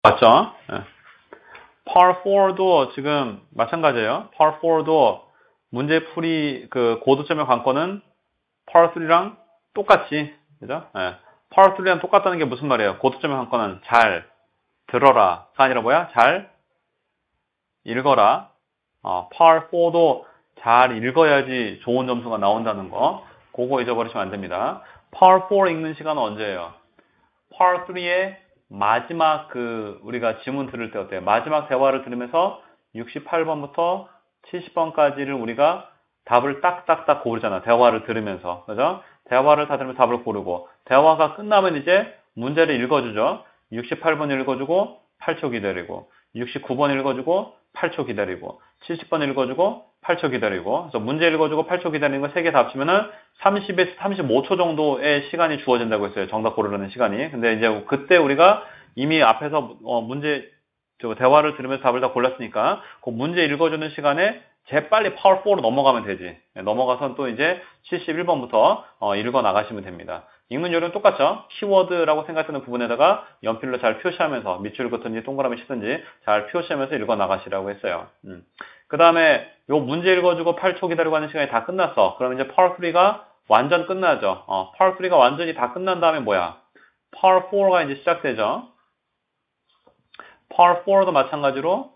맞죠? 예. Part 4도 지금 마찬가지예요. Part 4도 문제풀이 그 고도점의 관건은 Part 3랑 똑같지. 그죠? 예. Part 3랑 똑같다는 게 무슨 말이에요? 고도점의 관건은 잘 들어라가 아니라 뭐야? 잘 읽어라. Part 4도 잘 읽어야지 좋은 점수가 나온다는 거. 그거 잊어버리시면 안 됩니다. Part 4 읽는 시간은 언제예요? Part 3의 마지막 우리가 지문 들을 때 어때요? 마지막 대화를 들으면서 68번부터 70번까지를 우리가 답을 딱딱딱 고르잖아. 대화를 들으면서. 그죠? 대화를 다 들으면서 답을 고르고. 대화가 끝나면 이제 문제를 읽어주죠. 68번 읽어주고 8초 기다리고. 69번 읽어주고 8초 기다리고. 70번 읽어주고 8초 기다리고. 그래서 문제 읽어주고 8초 기다리는 거 3개 다 합치면은 30에서 35초 정도의 시간이 주어진다고 했어요. 정답 고르는 시간이. 근데 이제 그때 우리가 이미 앞에서 문제 대화를 들으면서 답을 다 골랐으니까 그 문제 읽어주는 시간에 재빨리 파워 4로 넘어가면 되지. 넘어가선 또 이제 71번부터 읽어 나가시면 됩니다. 읽는 요령은 똑같죠. 키워드라고 생각되는 부분에다가 연필로 잘 표시하면서 밑줄 긋든지 동그라미 치든지 잘 표시하면서 읽어 나가시라고 했어요. 그 다음에 요 문제 읽어주고 8초 기다리고 하는 시간이 다 끝났어. 그러면 이제 파워 3가 완전 끝나죠. 파워 3가 완전히 다 끝난 다음에 뭐야? 파워 4가 이제 시작되죠. 파워 4도 마찬가지로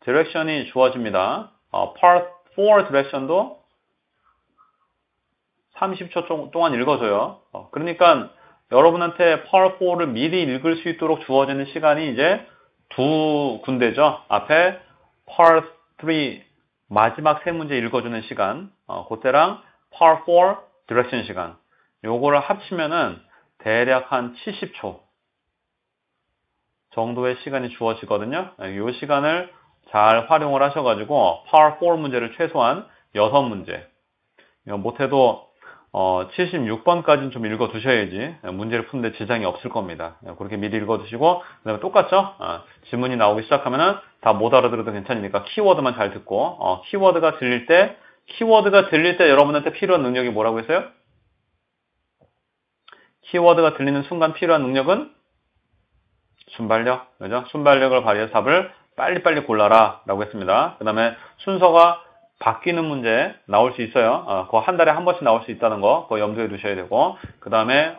디렉션이 주어집니다. 파워 4 디렉션도 30초 동안 읽어줘요. 그러니까 여러분한테 파워 4를 미리 읽을 수 있도록 주어지는 시간이 이제 두 군데죠. 앞에 파워 3 마지막 세 문제 읽어주는 시간, 그때랑 파워 4 디렉션 시간. 요거를 합치면은 대략 한 70초 정도의 시간이 주어지거든요. 이 시간을 잘 활용을 하셔가지고 파워 4 문제를 최소한 6문제, 못해도 76번까지는 좀 읽어두셔야지 문제를 푸는데 지장이 없을 겁니다. 그렇게 미리 읽어두시고 그다음에 똑같죠? 지문이 나오기 시작하면은 다 못 알아들어도 괜찮으니까 키워드만 잘 듣고 키워드가 들릴 때 여러분한테 필요한 능력이 뭐라고 했어요? 키워드가 들리는 순간 필요한 능력은 순발력, 그죠? 순발력을 발휘해서 답을 빨리빨리 골라라 라고 했습니다. 그 다음에 순서가 바뀌는 문제 나올 수 있어요. 그거 한 달에 한 번씩 나올 수 있다는 거, 그거 염두에 두셔야 되고, 그 다음에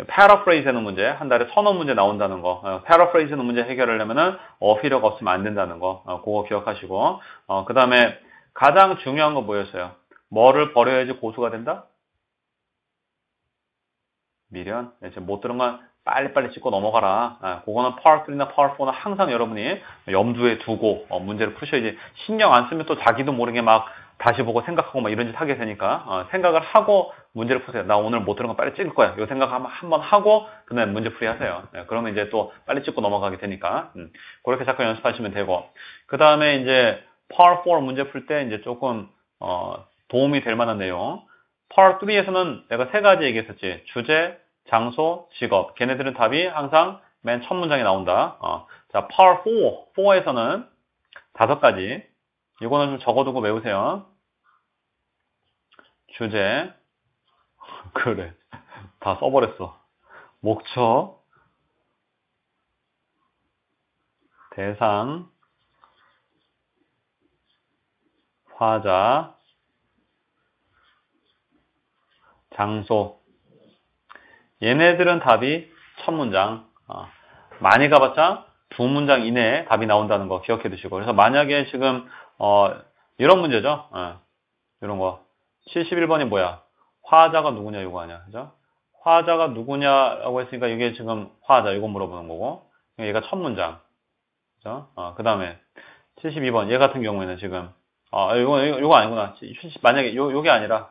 패러프레이즈 하는 문제, 한 달에 1000원 문제 나온다는 거, 패러프레이즈 하는 문제 해결하려면은 어휘력 없으면 안 된다는 거, 그거 기억하시고, 그 다음에 가장 중요한 거 뭐였어요? 뭐를 버려야지 고수가 된다? 미련? 이제 못 들은 건 빨리빨리 짚고 넘어가라. 그거는 파워 3나 파워 4는 항상 여러분이 염두에 두고 문제를 푸셔야지. 신경 안 쓰면 또 자기도 모르게 막 다시 보고 생각하고 막 이런 짓 하게 되니까 생각을 하고 문제를 푸세요. 나 오늘 못 들은 거 빨리 찍을 거야. 이 생각 한번 하고 그다음에 문제 풀이 하세요. 그러면 이제 또 빨리 찍고 넘어가게 되니까 그렇게 자꾸 연습하시면 되고 그 다음에 이제 파워 4 문제 풀 때 이제 조금 도움이 될 만한 내용. 파워 3에서는 내가 세 가지 얘기했었지. 주제, 장소, 직업. 걔네들은 답이 항상 맨 첫 문장에 나온다. 자, 파워 4에서는 5가지. 이거는 좀 적어두고 외우세요. 주제. 그래. 다 써버렸어. 목적. 대상. 화자. 장소. 얘네들은 답이 첫 문장. 많이 가봤자 두 문장 이내에 답이 나온다는 거 기억해 두시고. 그래서 만약에 지금, 이런 문제죠. 이런 거. 71번이 뭐야? 화자가 누구냐, 이거 아니야. 그죠? 화자가 누구냐라고 했으니까 이게 지금 화자, 이거 물어보는 거고. 얘가 첫 문장. 그죠? 그 다음에 72번. 얘 같은 경우에는 지금, 이거 아니구나. 만약에 요게 아니라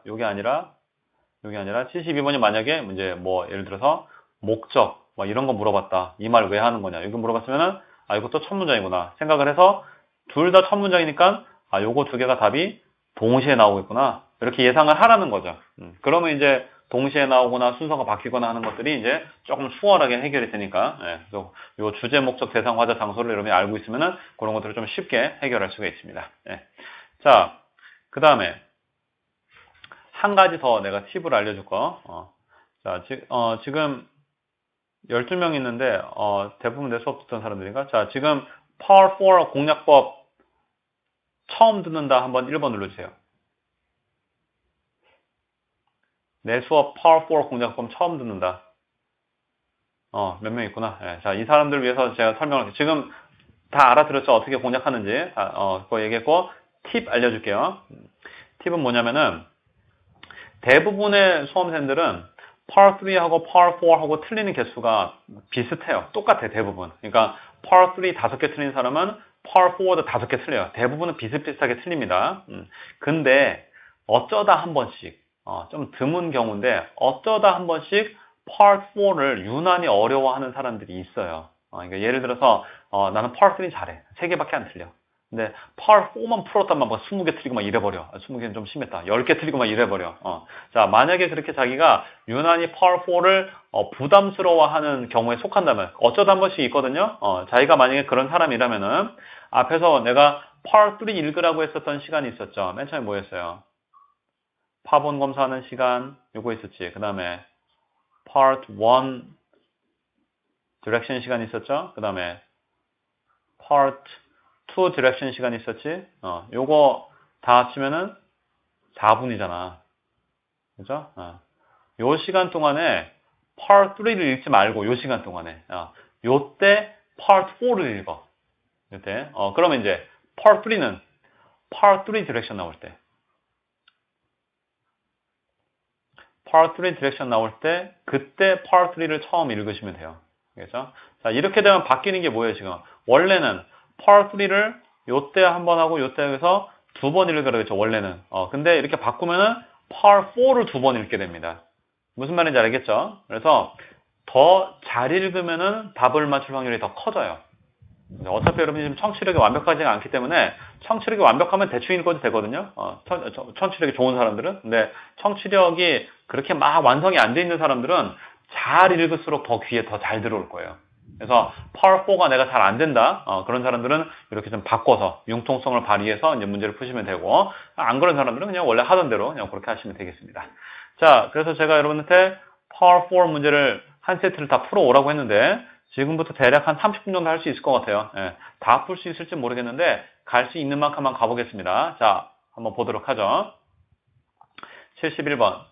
72번이 만약에 문제 예를 들어서 목적 이런 거 물어봤다. 이 말 왜 하는 거냐. 이거 물어봤으면은 이것도 첫 문장이구나 생각을 해서 둘 다 첫 문장이니까 요거 두 개가 답이 동시에 나오겠구나. 이렇게 예상을 하라는 거죠. 그러면 이제 동시에 나오거나 순서가 바뀌거나 하는 것들이 이제 조금 수월하게 해결이 되니까 그래서 요 주제, 목적, 대상, 화자, 장소를 여러분이 알고 있으면은 그런 것들을 좀 쉽게 해결할 수가 있습니다. 자, 그 다음에 한 가지 더 내가 팁을 알려줄 거. 자, 지금 12명 있는데, 대부분 내 수업 듣던 사람들인가? 자, 지금 Power 4 공략법 처음 듣는다 한번 1번 눌러주세요. 내 수업 Power 4 공략법 처음 듣는다. 몇 명 있구나. 네, 자, 이 사람들 위해서 제가 설명을, 지금 다 알아들었죠? 어떻게 공략하는지. 그거 얘기했고, 팁 알려줄게요. 팁은 뭐냐면은, 대부분의 수험생들은 Power 3하고 Power 4하고 틀리는 개수가 비슷해요. 똑같아, 대부분. 그러니까, Power 3 5개 틀린 사람은 Power 4도 5개 틀려요. 대부분은 비슷비슷하게 틀립니다. 근데, 어쩌다 한 번씩, 좀 드문 경우인데, 어쩌다 한 번씩 Part 4를 유난히 어려워하는 사람들이 있어요. 그러니까 예를 들어서 나는 Part 3 잘해. 3개밖에 안 틀려. 근데 Part 4만 풀었다면 막 20개 틀리고 막 이래버려. 20개는 좀 심했다. 10개 틀리고 막 이래버려. 자, 만약에 그렇게 자기가 유난히 Part 4를 부담스러워하는 경우에 속한다면 어쩌다 한 번씩 있거든요. 자기가 만약에 그런 사람이라면은 앞에서 내가 Part 3 읽으라고 했었던 시간이 있었죠. 맨 처음에 뭐였어요? 파본 검사하는 시간 요거 있었지. 그 다음에 Part 1 디렉션 시간 있었죠? 그 다음에 Part 2 디렉션 시간 있었지? 요거 다 합치면은 4분이잖아. 그죠? 요 시간 동안에 Part 3를 읽지 말고 요 시간 동안에 요때 Part 4를 읽어. 요때. 그러면 이제 Part 3는 Part 3 디렉션 나올 때 Part 3 디렉션 나올 때 그때 Part 3를 처음 읽으시면 돼요. 알겠죠? 자, 이렇게 되면 바뀌는 게 뭐예요, 지금? 원래는 Part 3를 요때 한 번 하고 요때 해서 2번 읽으라고 그랬죠, 원래는. 근데 이렇게 바꾸면은 Part 4를 2번 읽게 됩니다. 무슨 말인지 알겠죠? 그래서 더 잘 읽으면은 답을 맞출 확률이 더 커져요. 어차피 여러분이 지금 청취력이 완벽하지가 않기 때문에 청취력이 완벽하면 대충 읽어도 되거든요. 청취력이 좋은 사람들은. 근데 청취력이 그렇게 막 완성이 안 돼 있는 사람들은 잘 읽을수록 더 귀에 더 잘 들어올 거예요. 그래서 Power 4가 내가 잘 안 된다. 그런 사람들은 이렇게 좀 바꿔서 융통성을 발휘해서 이제 문제를 푸시면 되고, 안 그런 사람들은 그냥 원래 하던 대로 그냥 그렇게 하시면 되겠습니다. 자, 그래서 제가 여러분한테 Power 4 문제를 한 세트를 다 풀어오라고 했는데 지금부터 대략 한 30분 정도 할 수 있을 것 같아요. 다 풀 수 있을지 모르겠는데 갈 수 있는 만큼만 가보겠습니다. 자, 한번 보도록 하죠. 71번.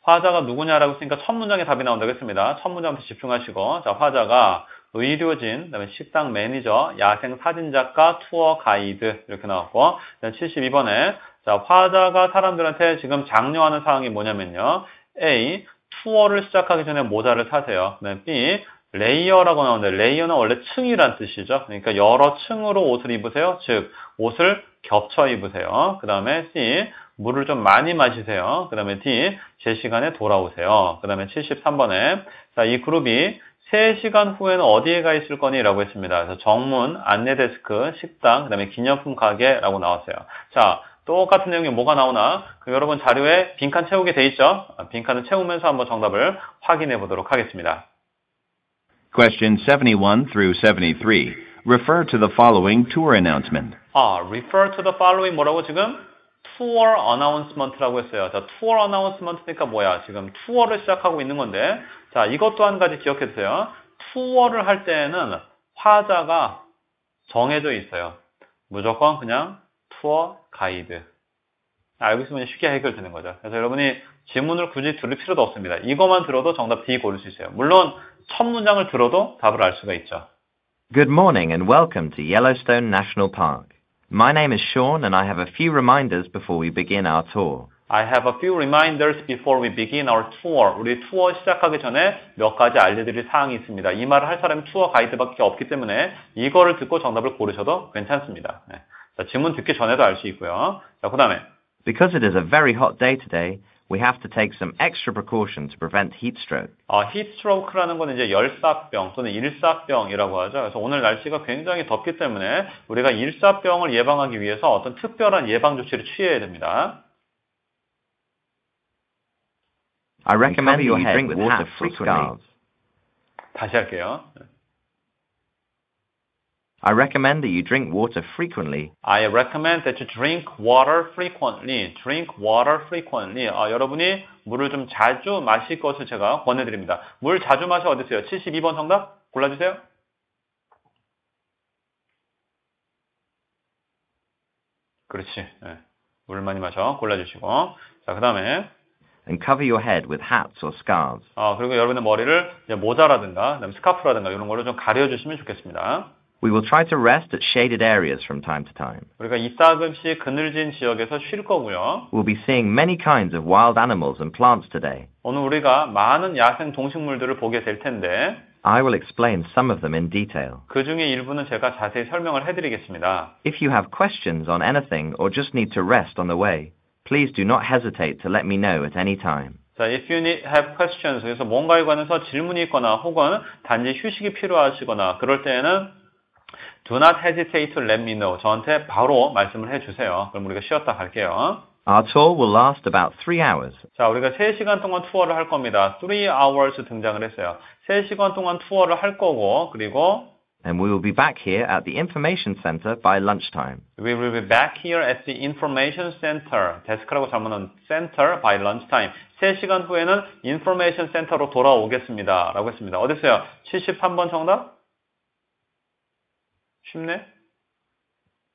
화자가 누구냐라고 했으니까 첫 문장에 답이 나온다고 했습니다. 첫 문장부터 집중하시고, 자, 화자가 의료진, 그다음에 식당 매니저, 야생 사진작가, 투어 가이드 이렇게 나왔고, 72번에 자, 화자가 사람들한테 지금 장려하는 사항이 뭐냐면요. A. 투어를 시작하기 전에 모자를 사세요. 그다음에 B. 레이어라고 나오는데 레이어는 원래 층이란 뜻이죠. 그러니까 여러 층으로 옷을 입으세요. 즉 옷을 겹쳐 입으세요. 그 다음에 C. 물을 좀 많이 마시세요. 그 다음에 D. 제 시간에 돌아오세요. 그 다음에 73번에 자, 이 그룹이 3시간 후에는 어디에 가 있을 거니? 라고 했습니다. 그래서 정문, 안내데스크, 식당, 그 다음에 기념품 가게라고 나왔어요. 자, 똑같은 내용이 뭐가 나오나? 그럼 여러분 자료에 빈칸 채우게 돼 있죠? 빈칸을 채우면서 한번 정답을 확인해 보도록 하겠습니다. Question 71 through 73. Refer to the following tour announcement. refer to the following 뭐라고 지금? tour announcement라고 했어요. 자, tour announcement니까 뭐야? 지금 투어를 시작하고 있는 건데, 자, 이것도 한 가지 기억해 주세요. 투어를 할 때에는 화자가 정해져 있어요. 무조건 그냥 투어 가이드. 알고 있으면 쉽게 해결되는 거죠. 그래서 여러분이 지문을 굳이 들을 필요도 없습니다. 이것만 들어도 정답 D 고를 수 있어요. 물론 첫 문장을 들어도 답을 알 수가 있죠. Good morning and welcome to Yellowstone National Park. My name is Sean and I have a few reminders before we begin our tour. I have a few reminders before we begin our tour. 우리 투어 시작하기 전에 몇 가지 알려드릴 사항이 있습니다. 이 말을 할 사람이 투어 가이드밖에 없기 때문에 이거를 듣고 정답을 고르셔도 괜찮습니다. 자, 지문 듣기 전에도 알 수 있고요. 자, 그 다음에 Because it is a very hot day today, we have to take some extra precaution to prevent heat stroke. heat stroke라는 건 이제 열사병 또는 일사병이라고 하죠. 그래서 오늘 날씨가 굉장히 덥기 때문에 우리가 일사병을 예방하기 위해서 어떤 특별한 예방 조치를 취해야 됩니다. I recommend you drink water frequently. 다시 할게요. I recommend that you drink water frequently. I recommend that you drink water frequently. Drink water frequently. 여러분이 물을 좀 자주 마실 것을 제가 권해드립니다. 물 자주 마셔 어디 있어요? 72번 정답 골라주세요. 그렇지. 네. 물 많이 마셔. 골라주시고. 자, 그 다음에. And cover your head with hats or scarves. 그리고 여러분의 머리를 이제 모자라든가, 그다음에 스카프라든가 이런 걸로 좀 가려주시면 좋겠습니다. We will try to rest at shaded areas from time to time. 우리가 이따금씩 그늘진 지역에서 쉴 거고요. We'll be seeing many kinds of wild animals and plants today. 오늘 우리가 많은 야생 동식물들을 보게 될 텐데 I will explain some of them in detail. 그 중에 일부는 제가 자세히 설명을 해드리겠습니다. If you have questions on anything or just need to rest on the way, please do not hesitate to let me know at any time. 자, if you have questions, 그래서 뭔가에 관해서 질문이 있거나 혹은 단지 휴식이 필요하시거나 그럴 때에는 do not hesitate to let me know. 저한테 바로 말씀을 해주세요. 그럼 우리가 쉬었다 갈게요. Our tour will last about 3 hours. 자, 우리가 3시간 동안 투어를 할 겁니다. 3 hours 등장을 했어요. 3시간 동안 투어를 할 거고, 그리고 And we will be back here at the information center by lunchtime. We will be back here at the information center. 데스크라고 잘못 넣은 center by lunchtime. 3시간 후에는 information center로 돌아오겠습니다. 라고 했습니다. 어딨어요? 73번 정답? 쉽네?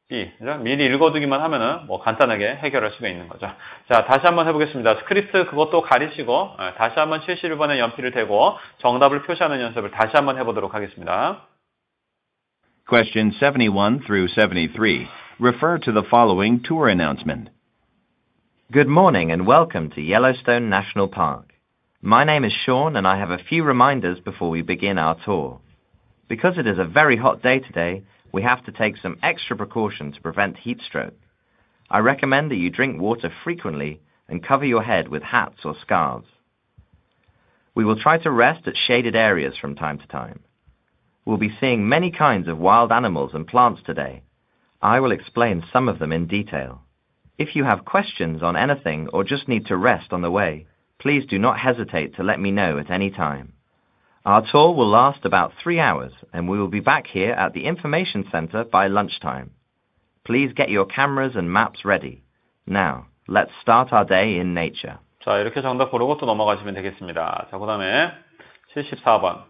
B. 그죠? 미리 읽어두기만 하면은 뭐 간단하게 해결할 수가 있는 거죠. 자, 다시 한번 해보겠습니다. 스크립트 그것도 가리시고, 다시 한번 71번에 연필을 대고 정답을 표시하는 연습을 다시 한번 해보도록 하겠습니다. Question 71 through 73. Refer to the following tour announcement. Good morning and welcome to Yellowstone National Park. My name is Sean and I have a few reminders before we begin our tour. Because it is a very hot day today, we have to take some extra precaution to prevent heat stroke. I recommend that you drink water frequently and cover your head with hats or scarves. We will try to rest at shaded areas from time to time. We'll be seeing many kinds of wild animals and plants today. I will explain some of them in detail. If you have questions on anything or just need to rest on the way, please do not hesitate to let me know at any time. Our tour will last about 3 hours, and we will be back here at the information center by lunchtime. Please get your cameras and maps ready. Now, let's start our day in nature. 자, 이렇게 정답 고르고 또 넘어가시면 되겠습니다. 자, 그 다음에 74번.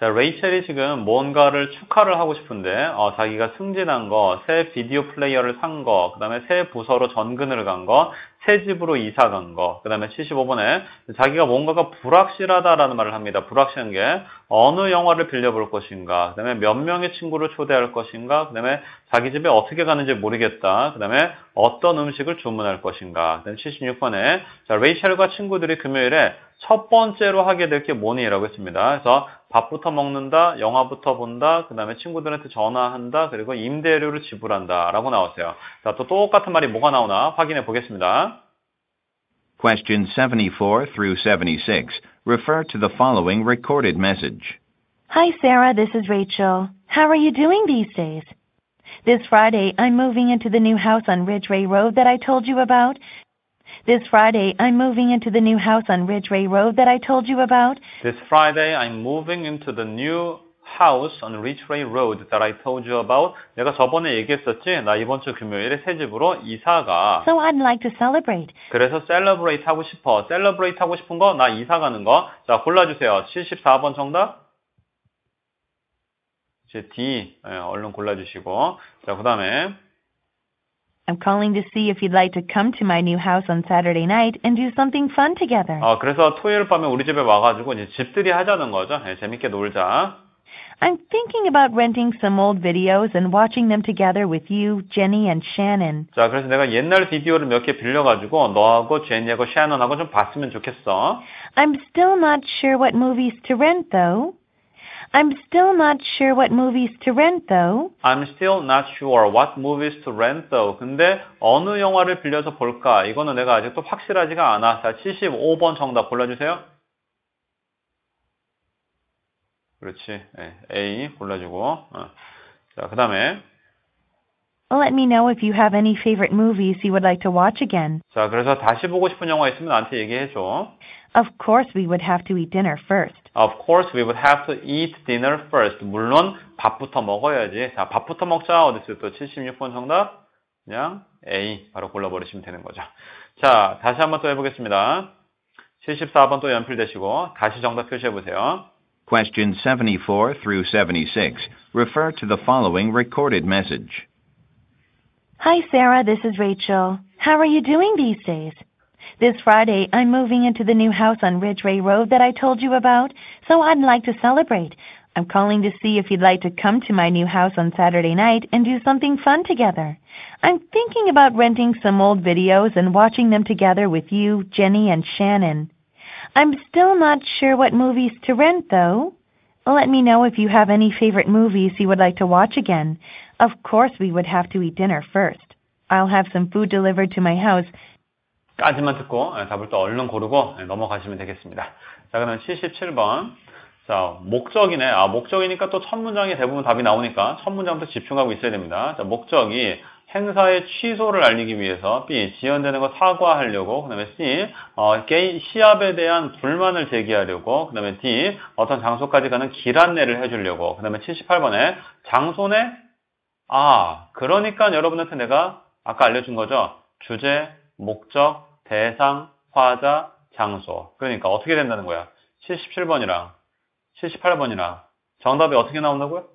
자, 레이첼이 지금 뭔가를 축하를 하고 싶은데, 자기가 승진한 거, 새 비디오 플레이어를 산 거, 그 다음에 새 부서로 전근을 간 거, 새 집으로 이사 간 거, 그 다음에 75번에 자기가 뭔가가 불확실하다라는 말을 합니다. 불확실한 게 어느 영화를 빌려볼 것인가, 그 다음에 몇 명의 친구를 초대할 것인가, 그 다음에 자기 집에 어떻게 가는지 모르겠다, 그 다음에 어떤 음식을 주문할 것인가. 그 다음에 76번에 자, 레이첼과 친구들이 금요일에 첫 번째로 하게 될 게 뭐니라고 했습니다. 그래서 밥부터 먹는다, 영화부터 본다, 그 다음에 친구들한테 전화한다, 그리고 임대료를 지불한다 라고 나왔어요. 자, 또 똑같은 말이 뭐가 나오나 확인해 보겠습니다. Question 74 through 76. Refer to the following recorded message. Hi, Sarah. This is Rachel. How are you doing these days? This Friday, I'm moving into the new house on Ridgeway Road that I told you about. This Friday, I'm moving into the new house on Ridgeway Road that I told you about. This Friday, I'm moving into the new house on Ridgeway Road that I told you about. 내가 저번에 얘기했었지? 나 이번 주 금요일에 새 집으로 이사가. So I'd like to celebrate. 그래서 celebrate 하고 싶어. celebrate 하고 싶은 거, 나 이사 가는 거. 자, 골라주세요. 74번 정답. 이제 D, 얼른 골라주시고. 자, 그 다음에. I'm calling to see if you'd like to come to my new house on Saturday night and do something fun together. 그래서 토요일 밤에 우리 집에 와가지고 이제 집들이 하자는 거죠. 재밌게 놀자. I'm thinking about renting some old videos and watching them together with you, Jenny, and Shannon. 자, 그래서 내가 옛날 비디오를 몇 개 빌려가지고 너하고 제니하고 샤넌하고 좀 봤으면 좋겠어. I'm still not sure what movies to rent, though. I'm still not sure what movies to rent, though. I'm still not sure what movies to rent, though. 근데 어느 영화를 빌려서 볼까? 이거는 내가 아직도 확실하지가 않아. 자, 75번 정답 골라주세요. 그렇지. A 골라주고. 자, 그 다음에. Let me know if you have any favorite movies you would like to watch again. 자, 그래서 다시 보고 싶은 영화 있으면 나한테 얘기해줘. Of course we would have to eat dinner first. Of course, we would have to eat dinner first. 물론 밥부터 먹어야지. 자, 밥부터 먹자. 어디 있어요? 또 76번 정답. 그냥 A 바로 골라버리시면 되는 거죠. 자, 다시 한번 또 해보겠습니다. 74번 또 연필되시고 다시 정답 표시해보세요. Questions 74 through 76 refer to the following recorded message. Hi, Sarah. This is Rachel. How are you doing these days? This Friday, I'm moving into the new house on Ridgeway Road that I told you about, so I'd like to celebrate. I'm calling to see if you'd like to come to my new house on Saturday night and do something fun together. I'm thinking about renting some old videos and watching them together with you, Jenny, and Shannon. I'm still not sure what movies to rent, though. Let me know if you have any favorite movies you would like to watch again. Of course, we would have to eat dinner first. I'll have some food delivered to my house. 까지만 듣고 답을 또 얼른 고르고 넘어가시면 되겠습니다. 자, 그러면 77번. 자, 목적이네. 아, 목적이니까 또 첫 문장이 대부분 답이 나오니까 첫 문장부터 집중하고 있어야 됩니다. 자, 목적이 행사의 취소를 알리기 위해서 B. 지연되는 거 사과하려고. 그 다음에 C. 시합에 대한 불만을 제기하려고. 그 다음에 D. 어떤 장소까지 가는 길 안내를 해주려고. 그 다음에 78번에 장소네? 아, 그러니까 여러분한테 내가 아까 알려준 거죠. 주제, 목적, 대상, 화자, 장소. 그러니까 어떻게 된다는 거야? 77번이랑 78번이랑 정답이 어떻게 나온다고요?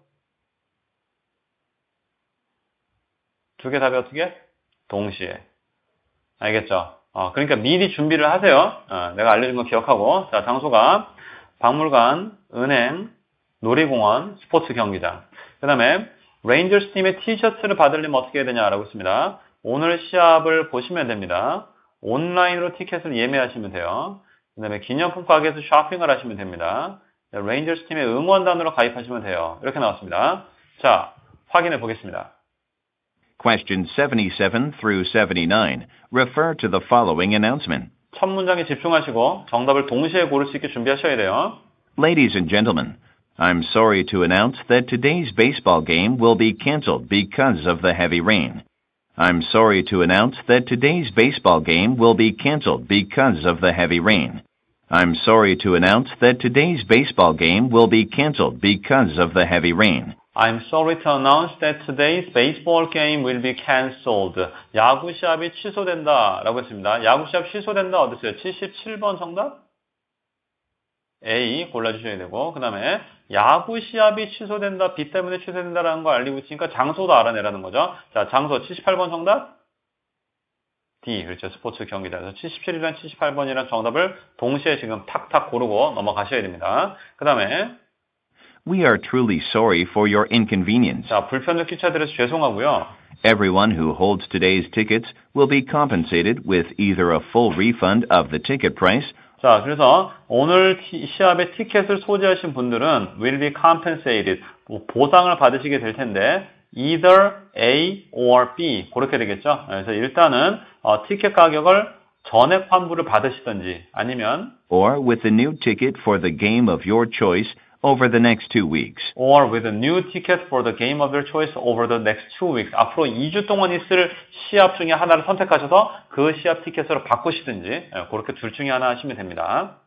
두 개 답이 어떻게? 동시에. 알겠죠? 그러니까 미리 준비를 하세요. 내가 알려준 거 기억하고. 자, 장소가 박물관, 은행, 놀이공원, 스포츠 경기장. 그 다음에 레인저스 팀의 티셔츠를 받으려면 어떻게 해야 되냐라고 했습니다. 오늘 시합을 보시면 됩니다. 온라인으로 티켓을 예매하시면 돼요. 그 다음에 기념품 가게에서 쇼핑을 하시면 됩니다. 레인저스 팀의 응원단으로 가입하시면 돼요. 이렇게 나왔습니다. 자, 확인해 보겠습니다. Questions 77 through 79 refer to the following announcement. 첫 문장에 집중하시고 정답을 동시에 고를 수 있게 준비하셔야 돼요. Ladies and gentlemen, I'm sorry to announce that today's baseball game will be canceled because of the heavy rain. I'm sorry to announce that today's baseball game will be canceled because of the heavy rain. I'm sorry to announce that today's baseball game will be canceled because of the heavy rain. I'm sorry to announce that today's baseball game will be cancelled. 야구 시합이 취소된다 라고 했습니다. 야구 시합 취소된다 어딨어요? 77번 정답? A 골라주셔야 되고 그 다음에 야구 시합이 취소된다, 비 때문에 취소된다라는 걸 알리고 있으니까 장소도 알아내라는 거죠. 자, 장소 78번 정답? D, 그렇죠. 스포츠 경기장에서 77이랑 78번이랑 정답을 동시에 지금 탁탁 고르고 넘어가셔야 됩니다. 그 다음에 We are truly sorry for your inconvenience. 자, 불편을 끼쳐드려서 죄송하고요. Everyone who holds today's tickets will be compensated with either a full refund of the ticket price. 자, 그래서 오늘 시합에 티켓을 소지하신 분들은 will be compensated, 보상을 받으시게 될 텐데 either A or B 그렇게 되겠죠. 그래서 일단은 티켓 가격을 전액 환불을 받으시든지 아니면 or with a new ticket for the game of your choice over the next 2 weeks. or with a new ticket for the game of your choice over the next 2 weeks. 앞으로 2주 동안 있을 시합 중에 하나를 선택하셔서 그 시합 티켓으로 바꾸시든지 그렇게 둘 중에 하나 하시면 됩니다.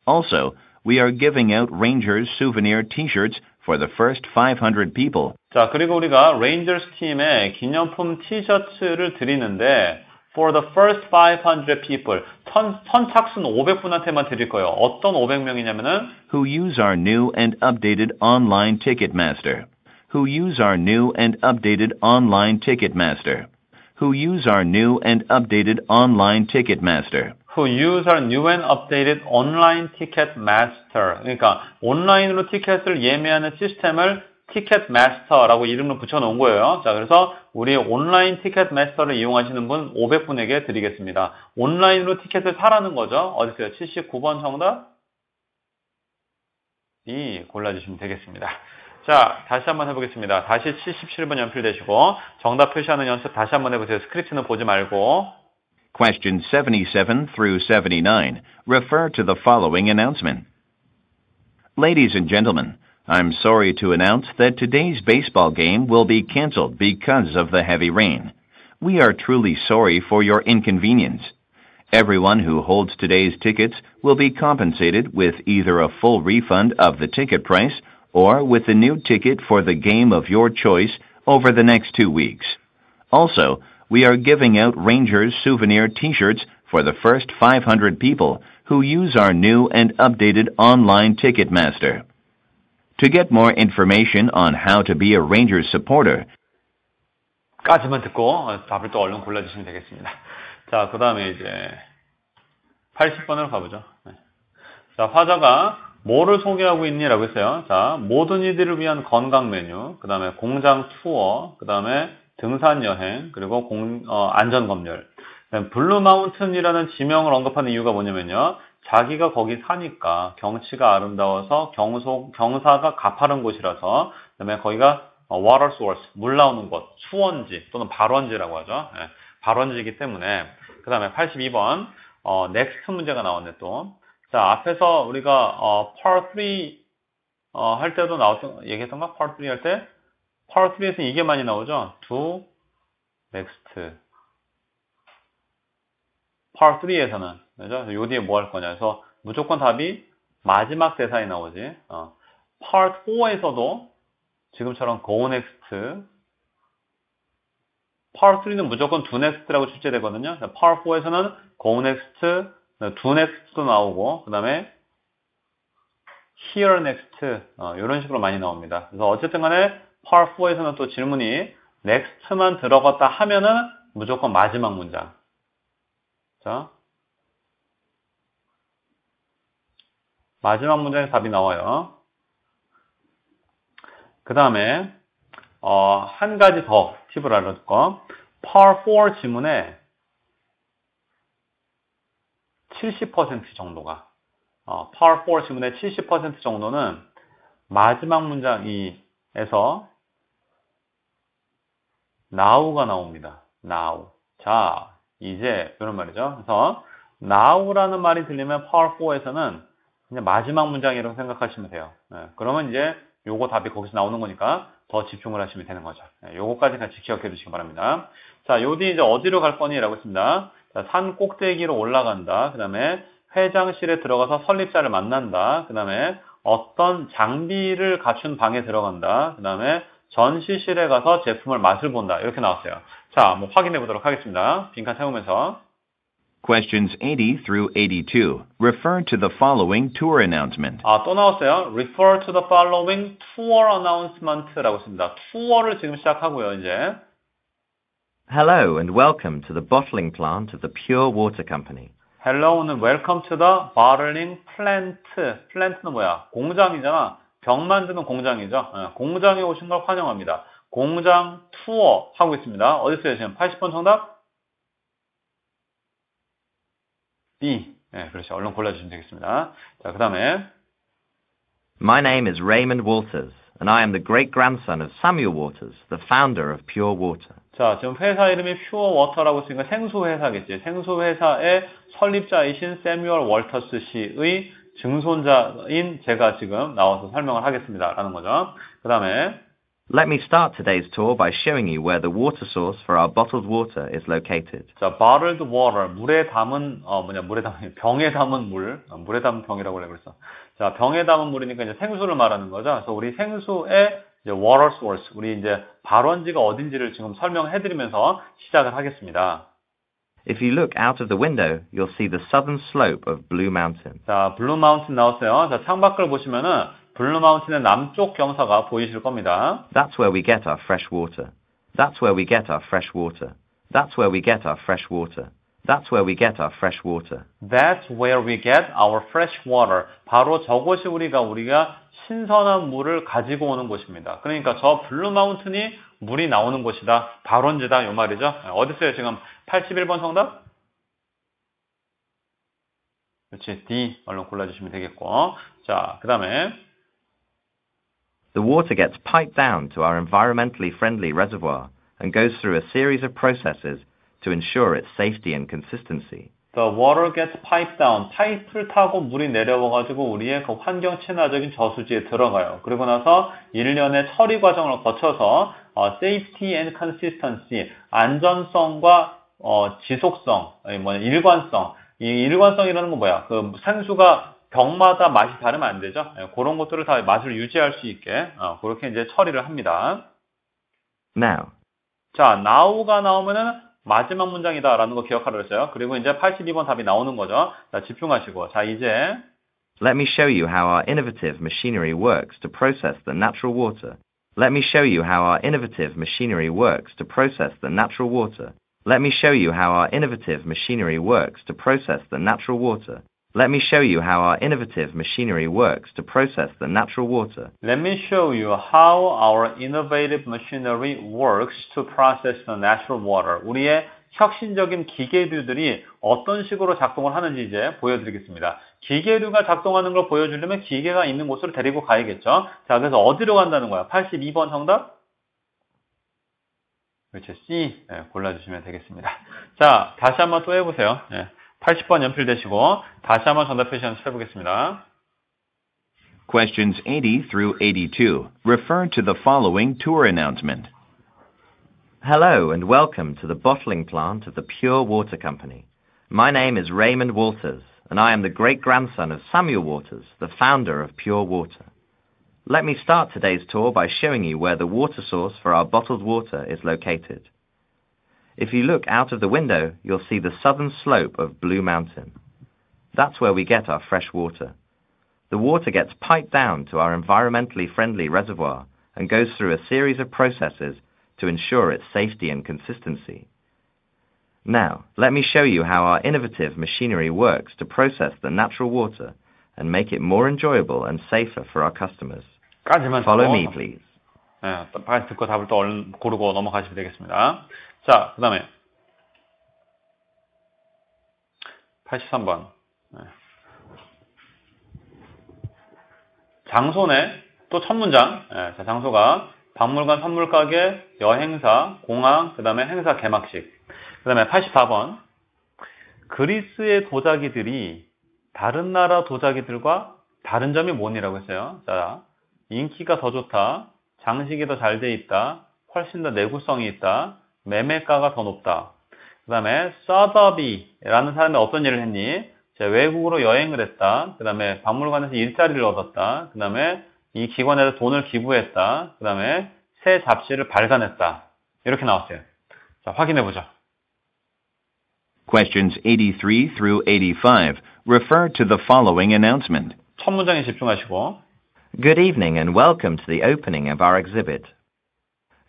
Also, we are giving out Rangers souvenir t-shirts for the first 500 people. 자, 그리고 우리가 레인저스 팀의 기념품 티셔츠를 드리는데 for the first 500 people, 선착순 500분한테만 드릴 거예요. 어떤 500명이냐면은 who use our new and updated online Ticketmaster. Who use our new and updated online Ticketmaster. Who use our new and updated online Ticketmaster. who use our new and updated online ticket master. 그러니까 온라인으로 티켓을 예매하는 시스템을 티켓 마스터라고 이름을 붙여놓은 거예요. 자, 그래서 우리 온라인 티켓 마스터를 이용하시는 분 500분에게 드리겠습니다. 온라인으로 티켓을 사라는 거죠. 어디 있어요? 79번 정답? B 골라주시면 되겠습니다. 자, 다시 한번 해보겠습니다. 다시 77번 연필되시고 정답 표시하는 연습 다시 한번 해보세요. 스크립트는 보지 말고. Questions 77 through 79 refer to the following announcement. Ladies and gentlemen, I'm sorry to announce that today's baseball game will be canceled because of the heavy rain. We are truly sorry for your inconvenience. Everyone who holds today's tickets will be compensated with either a full refund of the ticket price or with a new ticket for the game of your choice over the next 2 weeks. Also, we are giving out Rangers souvenir t-shirts for the first 500 people who use our new and updated online Ticketmaster. To get more information on how to be a Rangers supporter, 까지만 듣고 답을 또 얼른 골라주시면 되겠습니다. 자, 그 다음에 이제 80번으로 가보죠. 네. 자, 화자가 뭐를 소개하고 있니라고 했어요. 자, 모든 이들을 위한 건강 메뉴, 그 다음에 공장 투어, 그 다음에 등산 여행, 그리고 안전 검열. 블루 마운튼이라는 지명을 언급하는 이유가 뭐냐면요. 자기가 거기 사니까 경치가 아름다워서 경사가 가파른 곳이라서, 그 다음에 거기가 water source, 물 나오는 곳, 수원지 또는 발원지라고 하죠. 네, 발원지이기 때문에. 그 다음에 82번 next 문제가 나왔네 또. 자, 앞에서 우리가 part 3 할 때도 얘기했던가? part 3 할 때 part 3에서 이게 많이 나오죠. do, next. part 3에서는 그죠? 요 뒤에 뭐 할 거냐 해서 무조건 답이 마지막 대사에 나오지. part 4에서도 지금처럼 go next. part 3는 무조건 do next라고 출제되거든요. part 4에서는 go next, do next도 나오고, 그 다음에 here next, 이런 식으로 많이 나옵니다. 그래서 어쨌든 간에 part 4에서는 또 질문이 next만 들어갔다 하면은 무조건 마지막 문장. 자, 마지막 문장에 답이 나와요. 그 다음에 한 가지 더 팁을 알려줄 거. part 4 지문에 70% 정도가 part 4 지문의 70% 정도는 마지막 문장에서 now가 나옵니다. now. 자, 이제 이런 말이죠. 그래서 now라는 말이 들리면 part 4에서는 그냥 마지막 문장이라고 생각하시면 돼요. 네, 그러면 이제 요거 답이 거기서 나오는 거니까 더 집중을 하시면 되는 거죠. 네, 요거까지 같이 기억해 두시기 바랍니다. 자, 요 뒤 이제 어디로 갈 거니? 라고 했습니다. 자, 산 꼭대기로 올라간다. 그 다음에 회장실에 들어가서 설립자를 만난다. 그 다음에 어떤 장비를 갖춘 방에 들어간다. 그 다음에 전시실에 가서 제품을 맛을 본다. 이렇게 나왔어요. 자, 한번 확인해 보도록 하겠습니다. 빈칸 채우면서. questions 80 through 82 refer to the following tour announcement. 또 나왔어요. refer to the following tour announcement라고 했습니다. 투어를 지금 시작하고요, 이제. Hello and welcome to the bottling plant of the Pure Water Company. Hello는 welcome to the bottling plant. plant는 뭐야? 공장이잖아. 병 만드는 공장이죠. 공장에 오신 걸 환영합니다. 공장 투어 하고 있습니다. 어디 있어요, 지금? 80번 정답? B. 네, 그렇죠. 얼른 골라주시면 되겠습니다. 자, 그 다음에. My name is Raymond Walters, and I am the great-grandson of Samuel Walters, the founder of Pure Water. 자, 지금 회사 이름이 Pure Water라고 했으니까 생수회사겠지. 생수회사의 설립자이신 세뮤얼 월터스 씨의 증손자인 제가 지금 나와서 설명을 하겠습니다. 라는 거죠. 그 다음에. Let me start today's tour by showing you where the water source for our bottled water is located. 자, bottled water, 물에 담은, 병에 담은 물, 물에 담은 병이라고 그랬어. 자, 병에 담은 물이니까 이제 생수를 말하는 거죠. 그래서 우리 생수의 이제 water source, 우리 이제 발원지가 어딘지를 지금 설명해드리면서 시작을 하겠습니다. If you look out of the window, you'll see the southern slope of Blue Mountain. 자, 블루 마운틴 나왔어요. 자, 창밖을 보시면은 블루 마운틴의 남쪽 경사가 보이실 겁니다. That's where we get our fresh water. That's where we get our fresh water. That's where we get our fresh water. That's where we get our fresh water. That's where we get our fresh water. 바로 저곳이 우리가 신선한 물을 가지고 오는 곳입니다. 그러니까 저 블루 마운틴이 물이 나오는 곳이다. 발원지다. 이 말이죠. 어디 있어요? 지금 81번 정답? 그렇지. D. 얼른 골라주시면 되겠고. 자, 그 다음에 The water gets piped down to our environmentally friendly reservoir and goes through a series of processes to ensure its safety and consistency. The water gets piped down. 파이프를 타고 물이 내려와가지고 우리의 그 환경 친화적인 저수지에 들어가요. 그리고 나서 일련의 처리 과정을 거쳐서 safety and consistency, 안전성과 지속성, 일관성, 이 일관성이라는 건 뭐야? 그 생수가 병마다 맛이 다르면 안 되죠. 예, 그런 것들을 다 맛을 유지할 수 있게 그렇게 이제 처리를 합니다. Now. 자, now가 나오면은 마지막 문장이다라는 거 기억하라 그랬어요. 그리고 이제 82번 답이 나오는 거죠. 자, 집중하시고. 자, 이제 Let me show you how our innovative machinery works to process the natural water. Let me show you how our innovative machinery works to process the natural water. Let me show you how our innovative machinery works to process the natural water. Let me show you how our innovative machinery works to process the natural water. Let me show you how our innovative machinery works to process the natural water. 우리의 혁신적인 기계류들이 어떤 식으로 작동을 하는지 이제 보여드리겠습니다. 기계류가 작동하는 걸 보여주려면 기계가 있는 곳으로 데리고 가야겠죠. 자, 그래서 어디로 간다는 거야? 82번 정답? 그렇죠. C 골라주시면 되겠습니다. 자, 다시 한번 또 해보세요. 80번 연필되시고 다시 한번 정답 표시 연습해보겠습니다. Questions 80 through 82 refer to the following tour announcement. Hello and welcome to the bottling plant of the Pure Water Company. My name is Raymond Walters, and I am the great-grandson of Samuel Walters, the founder of Pure Water. Let me start today's tour by showing you where the water source for our bottled water is located. If you look out of the window, you'll see the southern slope of Blue Mountain. That's where we get our fresh water. The water gets piped down to our environmentally friendly reservoir and goes through a series of processes to ensure its safety and consistency. Now, let me show you how our innovative machinery works to process the natural water and make it more enjoyable and safer for our customers. Follow me, please. 네, 빨리 듣고 답을 또 얼른 고르고 넘어가시면 되겠습니다. 자, 그 다음에 83번. 장소네, 또 첫 문장. 자, 장소가 박물관, 선물가게, 여행사, 공항, 그 다음에 행사 개막식. 그 다음에 84번. 그리스의 도자기들이 다른 나라 도자기들과 다른 점이 뭐니라고 했어요. 자, 인기가 더 좋다, 장식이 더 잘 돼 있다, 훨씬 더 내구성이 있다, 매매가가 더 높다. 그 다음에 서더비라는 사람이 어떤 일을 했니? 자, 외국으로 여행을 했다. 그 다음에 박물관에서 일자리를 얻었다. 그 다음에 이 기관에서 돈을 기부했다. 그 다음에 새 잡지를 발간했다. 이렇게 나왔어요. 자, 확인해보죠. Questions 83 through 85 refer to the following announcement. 첫 문장에 집중하시고. Good evening and welcome to the opening of our exhibit.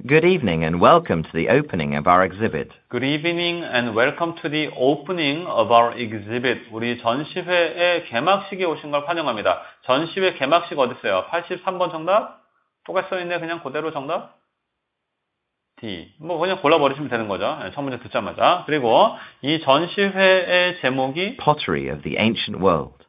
Good evening and welcome to the opening of our exhibit. Good evening and welcome to the opening of our exhibit. 우리 전시회의 개막식에 오신 걸 환영합니다. 전시회 개막식 어디 있어요? 83번 정답? 똑같이 써있네. 그냥 그대로 정답? D. 뭐 그냥 골라버리시면 되는 거죠. 첫 문제 듣자마자. 그리고 이 전시회의 제목이 Pottery of the Ancient World.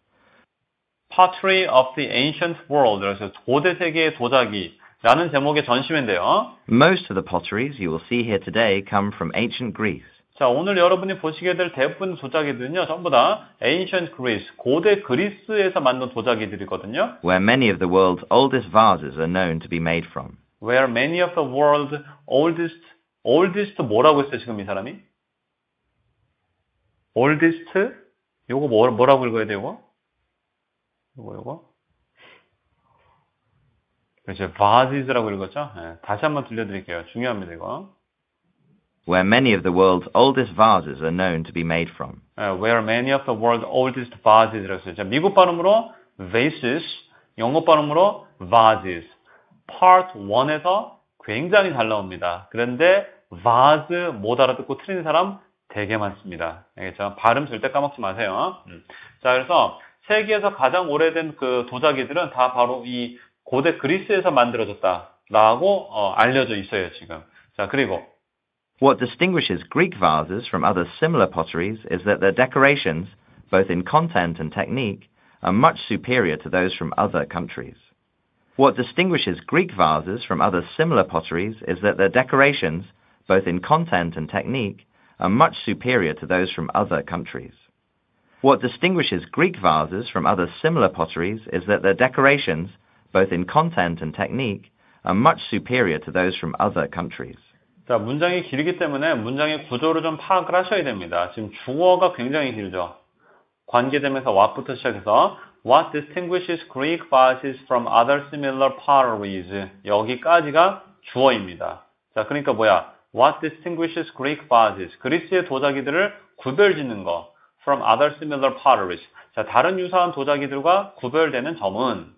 Pottery of the Ancient World. 그래서 고대 세계의 도자기. 라는 제목의 전시회인데요. Most of the potteries you will see here today come from ancient Greece. 자, 오늘 여러분이 보시게 될 대부분 도자기들은요, 전부 다 ancient Greece, 고대 그리스에서 만든 도자기들이거든요. Where many of the world's oldest vases are known to be made from. Where many of the world's oldest 뭐라고 했어요, 지금 이 사람이? oldest? 요거 뭐라고 읽어야 돼요, 요거? 그렇죠. vases라고 읽었죠? 네, 다시 한번 들려드릴게요. 중요합니다, 이거. Where many of the world's oldest vases are known to be made from. Where many of the world's oldest vases라고 했어요. 자, 미국 발음으로 vases, 영어 발음으로 vases. Part 1에서 굉장히 잘 나옵니다. 그런데 vase 못 알아듣고 틀린 사람 되게 많습니다. 알겠죠? 발음 절대 까먹지 마세요. 자, 그래서 세계에서 가장 오래된 그 도자기들은 다 바로 이 고대 그리스에서 만들어졌다라고 알려져 있어요, 지금. 자, 그리고 What distinguishes Greek vases from other similar potteries is that their decorations, both in content and technique, are much superior to those from other countries. What distinguishes Greek vases from other similar potteries is that their decorations, both in content and technique, are much superior to those from other countries. What distinguishes Greek vases from other similar potteries is that their decorations, both in content and technique, are much superior to those from other countries. 자, 문장이 길기 때문에 문장의 구조를 좀 파악을 하셔야 됩니다. 지금 주어가 굉장히 길죠. 관계되면서 what부터 시작해서 What distinguishes Greek vases from other similar potteries? 여기까지가 주어입니다. 자, 그러니까 뭐야? What distinguishes Greek vases? 그리스의 도자기들을 구별짓는 거. From other similar potteries. 자, 다른 유사한 도자기들과 구별되는 점은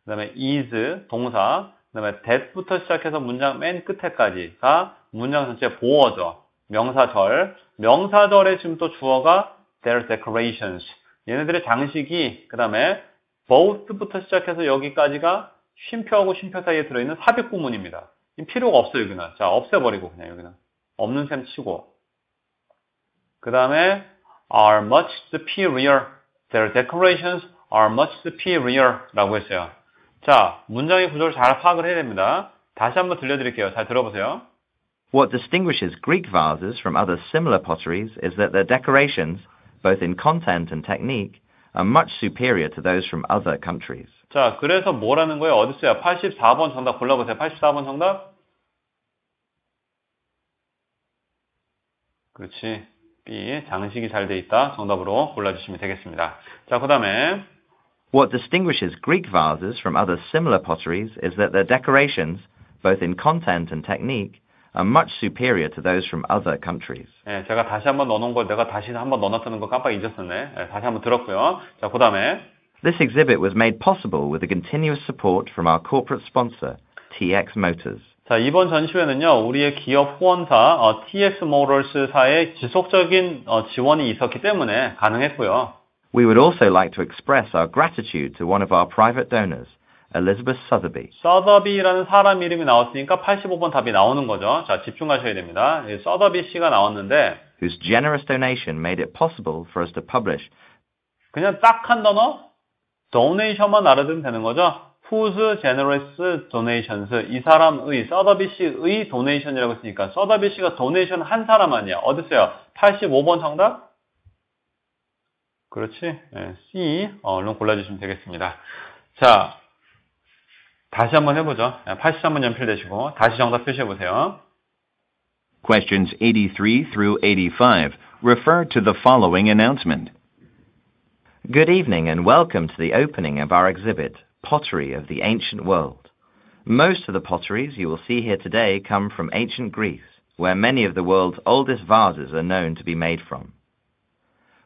그 다음에 is, 동사, 그 다음에 that부터 시작해서 문장 맨 끝에까지가 문장 전체 보어죠. 명사절. 명사절에 지금 또 주어가 their decorations. 얘네들의 장식이, 그 다음에 both부터 시작해서 여기까지가 쉼표하고 쉼표 사이에 들어있는 삽입 구문입니다. 필요가 없어요, 여기는. 자, 없애버리고, 그냥 여기는. 없는 셈 치고. 그 다음에 are much superior. Their decorations are much superior. 라고 했어요. 자, 문장의 구조를 잘 파악을 해야 됩니다. 다시 한번 들려드릴게요. 잘 들어보세요. What distinguishes Greek vases from other similar potteries is that their decorations, both in content and technique, are much superior to those from other countries. 자, 그래서 뭐라는 거예요? 어디 있어요? 84번 정답 골라보세요. 84번 정답. 그렇지. B. 장식이 잘 돼 있다. 정답으로 골라주시면 되겠습니다. 자, 그 다음에 What distinguishes Greek vases from other similar potteries is that their decorations, both in content and technique, are much superior to those from other countries. 예, 제가 다시 한번 넣어놓은 걸 내가 다시 한번 넣어놨다는 거 깜빡 잊었었네. 예, 다시 한번 들었고요. 자, 그 다음에 This exhibit was made possible with the continuous support from our corporate sponsor, TX Motors. 자, 이번 전시회는요, 우리의 기업 후원사 TX 모터스사의 지속적인 지원이 있었기 때문에 가능했고요. We would also like to express our gratitude to one of our private donors, Elizabeth Sotheby. 서더비라는 사람 이름이 나왔으니까 85번 답이 나오는 거죠. 자, 집중하셔야 됩니다. 서더비 씨가 나왔는데 whose generous donation made it possible for us to publish. 그냥 딱 한 단어 donation만 알아두면 되는 거죠. Whose generous donations. 이 사람의, 서더비 씨의 donation이라고 했으니까 서더비 씨가 donation 한 사람 아니야. 어디 있어요? 85번 정답? 그렇지. 네, C. 얼른 골라주시면 되겠습니다. 자, 다시 한번 해보죠. 83번 연필되시고 다시 정답 표시해보세요. Questions 83 through 85 refer to the following announcement. Good evening and welcome to the opening of our exhibit, Pottery of the Ancient World. Most of the potteries you will see here today come from ancient Greece, where many of the world's oldest vases are known to be made from.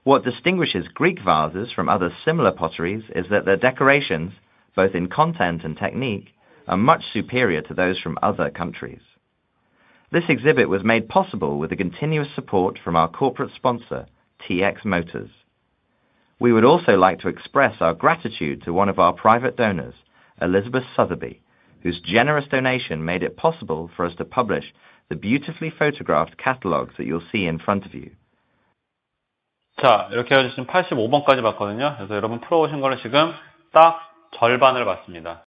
What distinguishes Greek vases from other similar potteries is that their decorations, both in content and technique, are much superior to those from other countries. This exhibit was made possible with the continuous support from our corporate sponsor, TX Motors. We would also like to express our gratitude to one of our private donors, Elizabeth Sotheby, whose generous donation made it possible for us to publish the beautifully photographed catalogues that you'll see in front of you. 자, 이렇게 해서 지금 85번까지 봤거든요. 그래서 여러분 풀어오신 거는 지금 딱 절반을 봤습니다.